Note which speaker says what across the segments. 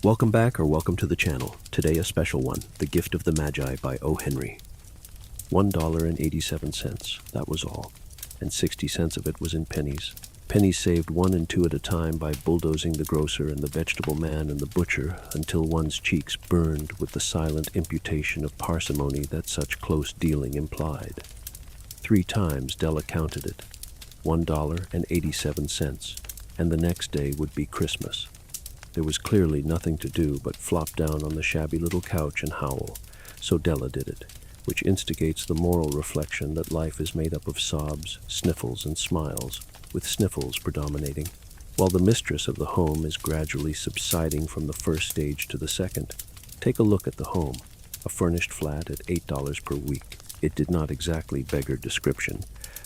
Speaker 1: Welcome back or welcome to the channel. Today a special one, The Gift of the Magi by O.Henry. $1.87, that was all, and 60 cents of it was in pennies. Pennies saved 1 and 2 at a time by bulldozing the grocer and the vegetable man and the butcher until one's cheeks burned with the silent imputation of parsimony that such close dealing implied. 3 times Della counted it, $1.87, and the next day would be Christmas. There was clearly nothing to do but flop down on the shabby little couch and howl, so Della did it, which instigates the moral reflection that life is made up of sobs, sniffles, and smiles, with sniffles predominating, while the mistress of the home is gradually subsiding from the first stage to the second. Take a look at the home, a furnished flat at $8 per week. It did not exactly beggar description,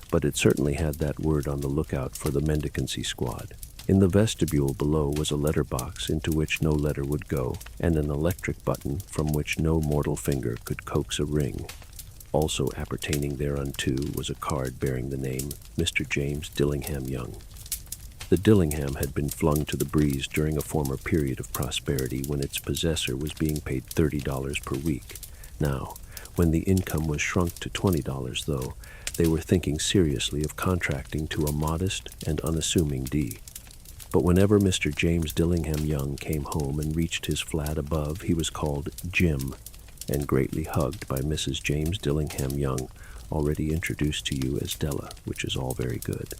Speaker 1: but it certainly had that word on the lookout for the mendicancy squad. In the vestibule below was a letterbox into which no letter would go, and an electric button from which no mortal finger could coax a ring. Also appertaining thereunto was a card bearing the name Mr. James Dillingham Young. The Dillingham had been flung to the breeze during a former period of prosperity when its possessor was being paid $30 per week. Now, when the income was shrunk to $20, though, they were thinking seriously of contracting to a modest and unassuming D. But whenever Mr. James Dillingham Young came home and reached his flat above, he was called Jim, and greatly hugged by Mrs. James Dillingham Young, already introduced to you as Della, which is all very good.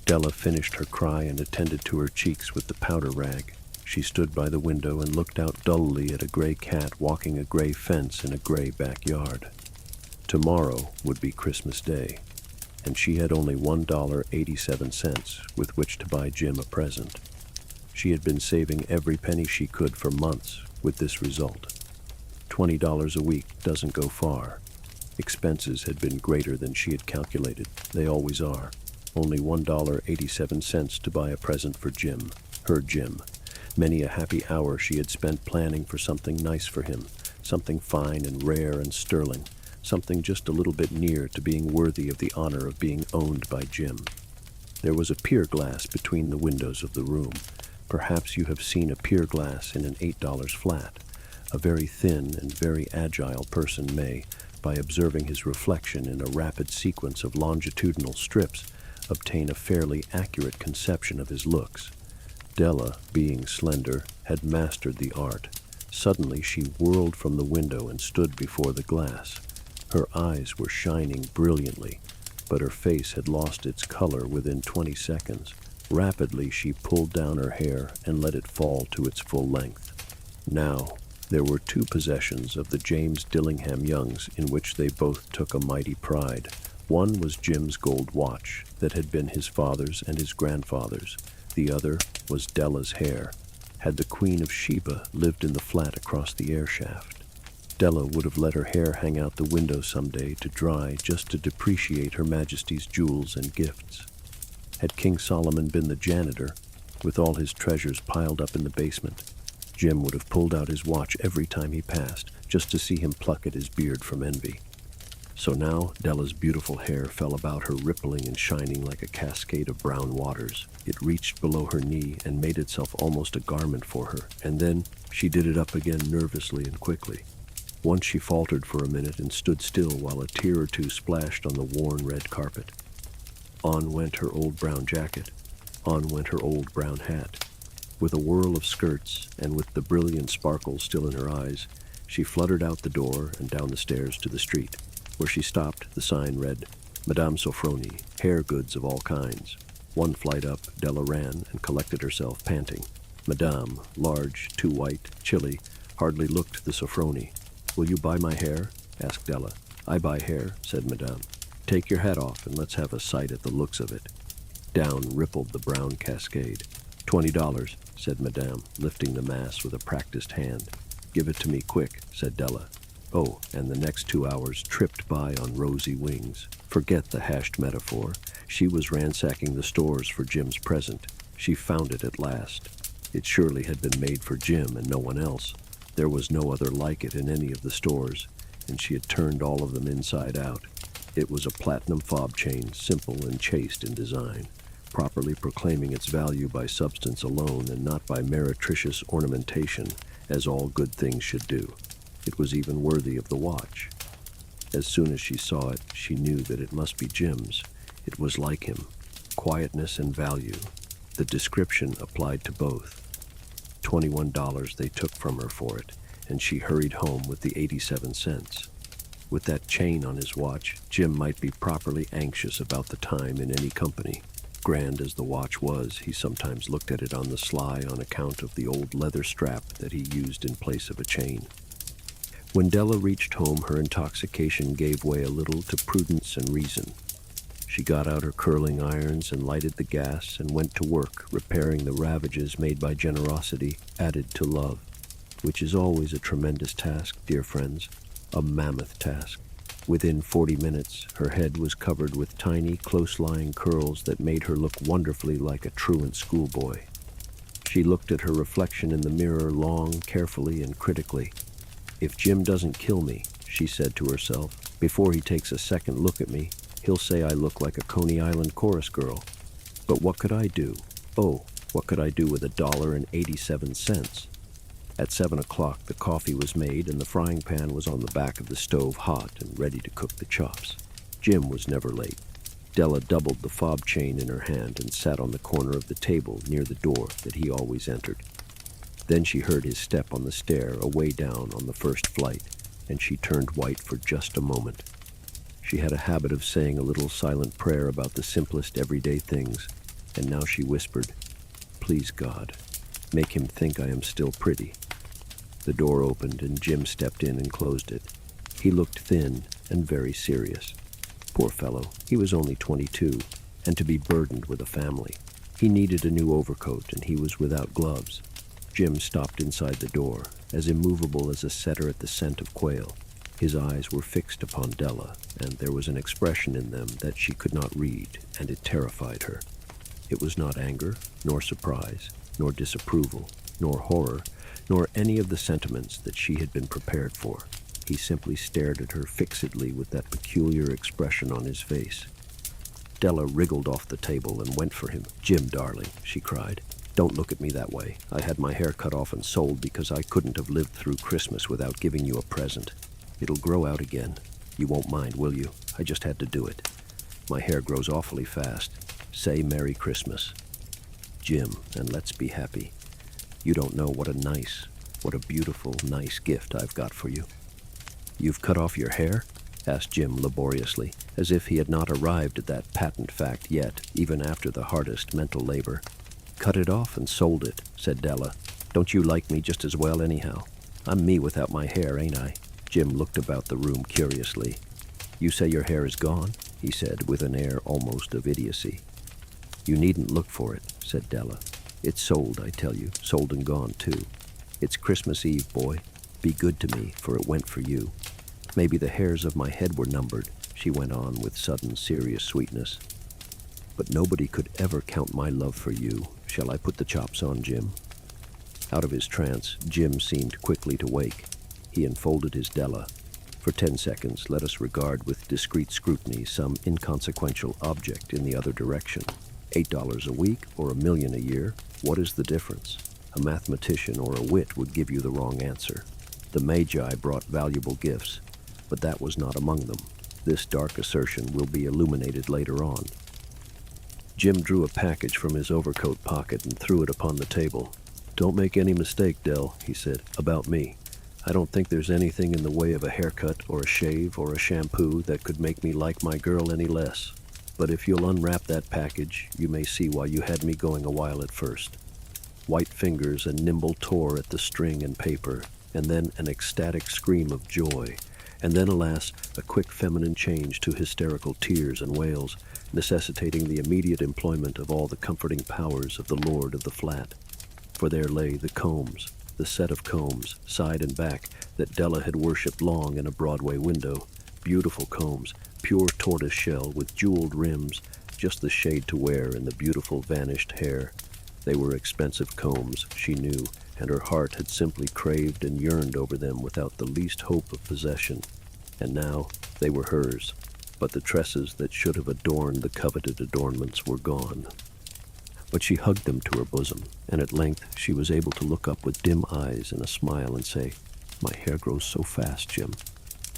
Speaker 1: Della finished her cry and attended to her cheeks with the powder rag. She stood by the window and looked out dully at a gray cat walking a gray fence in a gray backyard. Tomorrow would be Christmas Day, and she had only $1.87 with which to buy Jim a present. She had been saving every penny she could for months, with this result. $20 a week doesn't go far. Expenses had been greater than she had calculated. They always are. Only $1.87 to buy a present for Jim, her Jim. Many a happy hour she had spent planning for something nice for him, something fine and rare and sterling, something just a little bit near to being worthy of the honor of being owned by Jim. There was a pier glass between the windows of the room. Perhaps you have seen a pier glass in an $8 flat. A very thin and very agile person may, by observing his reflection in a rapid sequence of longitudinal strips, obtain a fairly accurate conception of his looks. Della, being slender, had mastered the art. Suddenly she whirled from the window and stood before the glass. Her eyes were shining brilliantly, but her face had lost its color within 20 seconds. Rapidly she pulled down her hair and let it fall to its full length. Now, there were 2 possessions of the James Dillingham Youngs in which they both took a mighty pride. One was Jim's gold watch that had been his father's and his grandfather's. The other was Della's hair. Had the Queen of Sheba lived in the flat across the air shaft, Della would have let her hair hang out the window someday to dry just to depreciate Her Majesty's jewels and gifts. Had King Solomon been the janitor, with all his treasures piled up in the basement, Jim would have pulled out his watch every time he passed, just to see him pluck at his beard from envy. So now Della's beautiful hair fell about her, rippling and shining like a cascade of brown waters. It reached below her knee and made itself almost a garment for her, and then she did it up again nervously and quickly. Once she faltered for a minute and stood still while a tear or two splashed on the worn red carpet. On went her old brown jacket. On went her old brown hat. With a whirl of skirts, and with the brilliant sparkle still in her eyes, she fluttered out the door and down the stairs to the street. Where she stopped, the sign read, Madame Sofronie, hair goods of all kinds. 1 flight up, Della ran and collected herself, panting. Madame, large, too white, chilly, hardly looked the Sofronie. Will you buy my hair? Asked Della. I buy hair, said Madame. Take your hat off and let's have a sight at the looks of it. Down rippled the brown cascade. $20, said Madame, lifting the mass with a practiced hand. Give it to me quick, said Della. Oh, and the next 2 hours tripped by on rosy wings. Forget the hashed metaphor. She was ransacking the stores for Jim's present. She found it at last. It surely had been made for Jim and no one else. There was no other like it in any of the stores, and she had turned all of them inside out. It was a platinum fob chain, simple and chaste in design. properly proclaiming its value by substance alone and not by meretricious ornamentation, as all good things should do. It was even worthy of the watch. As soon as she saw it, she knew that it must be Jim's. It was like him. Quietness and value. The description applied to both. $21 they took from her for it, and she hurried home with the 87 cents. With that chain on his watch, Jim might be properly anxious about the time in any company. Grand as the watch was, he sometimes looked at it on the sly on account of the old leather strap that he used in place of a chain. When Della reached home, her intoxication gave way a little to prudence and reason. She got out her curling irons and lighted the gas and went to work, repairing the ravages made by generosity added to love, which is always a tremendous task, dear friends, a mammoth task. Within 40 minutes, her head was covered with tiny, close-lying curls that made her look wonderfully like a truant schoolboy. She looked at her reflection in the mirror long, carefully, and critically. "If Jim doesn't kill me," she said to herself, "before he takes a second look at me, he'll say I look like a Coney Island chorus girl. But what could I do? Oh, what could I do with $1.87? At 7 o'clock, the coffee was made and the frying pan was on the back of the stove hot and ready to cook the chops. Jim was never late. Della doubled the fob chain in her hand and sat on the corner of the table near the door that he always entered. Then she heard his step on the stair away down on the first flight, and she turned white for just a moment. She had a habit of saying a little silent prayer about the simplest everyday things, and now she whispered, "Please, God, make him think I am still pretty." The door opened and Jim stepped in and closed it. He looked thin and very serious. Poor fellow, he was only 22, and to be burdened with a family. He needed a new overcoat and he was without gloves. Jim stopped inside the door, as immovable as a setter at the scent of quail. His eyes were fixed upon Della, and there was an expression in them that she could not read, and it terrified her. It was not anger, nor surprise, nor disapproval, nor horror, nor any of the sentiments that she had been prepared for. He simply stared at her fixedly with that peculiar expression on his face. Della wriggled off the table and went for him. "Jim, darling," she cried, "don't look at me that way. I had my hair cut off and sold because I couldn't have lived through Christmas without giving you a present. It'll grow out again. You won't mind, will you? I just had to do it. My hair grows awfully fast. Say Merry Christmas, Jim, and let's be happy. You don't know what a beautiful, nice gift I've got for you." "You've cut off your hair?" asked Jim laboriously, as if he had not arrived at that patent fact yet, even after the hardest mental labor. "Cut it off and sold it," said Della. "Don't you like me just as well anyhow? I'm me without my hair, ain't I?" Jim looked about the room curiously. "You say your hair is gone?" he said, with an air almost of idiocy. "You needn't look for it," said Della. "It's sold, I tell you, sold and gone, too. It's Christmas Eve, boy. Be good to me, for it went for you. Maybe the hairs of my head were numbered," she went on with sudden serious sweetness. "But nobody could ever count my love for you. Shall I put the chops on, Jim?" Out of his trance, Jim seemed quickly to wake. He enfolded his Della. "For 10 seconds, let us regard with discreet scrutiny some inconsequential object in the other direction. $8 a week or $1 million a year, what is the difference? A mathematician or a wit would give you the wrong answer. The Magi brought valuable gifts, but that was not among them. This dark assertion will be illuminated later on." Jim drew a package from his overcoat pocket and threw it upon the table. "Don't make any mistake, Dell," he said, "about me. I don't think there's anything in the way of a haircut or a shave or a shampoo that could make me like my girl any less. But if you'll unwrap that package, you may see why you had me going a while at first." White fingers and nimble tore at the string and paper, and then an ecstatic scream of joy, and then, alas, a quick feminine change to hysterical tears and wails, necessitating the immediate employment of all the comforting powers of the lord of the flat. For there lay the combs, the set of combs, side and back, that Della had worshipped long in a Broadway window. Beautiful combs, pure tortoise shell with jeweled rims, just the shade to wear in the beautiful vanished hair. They were expensive combs, she knew, and her heart had simply craved and yearned over them without the least hope of possession. And now they were hers, but the tresses that should have adorned the coveted adornments were gone. But she hugged them to her bosom, and at length she was able to look up with dim eyes and a smile and say, "My hair grows so fast, Jim."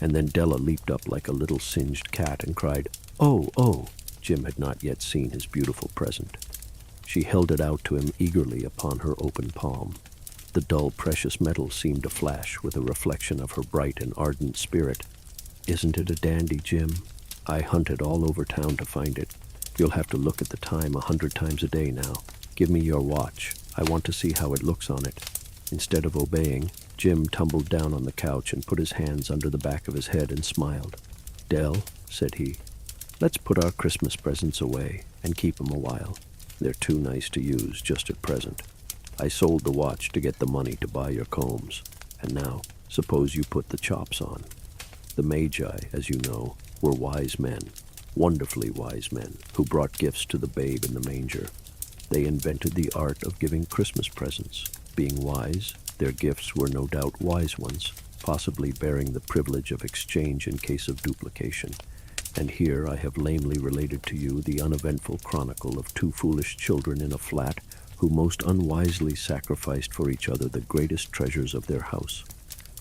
Speaker 1: And then Della leaped up like a little singed cat and cried, "Oh, oh!" Jim had not yet seen his beautiful present. She held it out to him eagerly upon her open palm. The dull, precious metal seemed to flash with a reflection of her bright and ardent spirit. "Isn't it a dandy, Jim? I hunted all over town to find it. You'll have to look at the time 100 times a day now. Give me your watch. I want to see how it looks on it." Instead of obeying, Jim tumbled down on the couch and put his hands under the back of his head and smiled. "Dell," said he, "let's put our Christmas presents away and keep 'em a while. They're too nice to use just at present. I sold the watch to get the money to buy your combs, and now suppose you put the chops on." The Magi, as you know, were wise men, wonderfully wise men, who brought gifts to the babe in the manger. They invented the art of giving Christmas presents. Being wise, their gifts were no doubt wise ones, possibly bearing the privilege of exchange in case of duplication. And here I have lamely related to you the uneventful chronicle of two foolish children in a flat who most unwisely sacrificed for each other the greatest treasures of their house.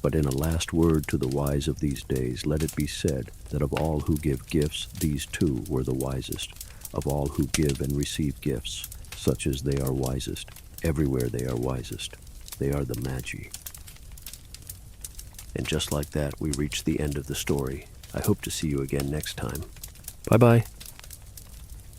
Speaker 1: But in a last word to the wise of these days, let it be said that of all who give gifts, these two were the wisest. Of all who give and receive gifts, such as they are wisest. Everywhere they are wisest. They are the Magi. And just like that, we reach the end of the story. I hope to see you again next time. Bye-bye.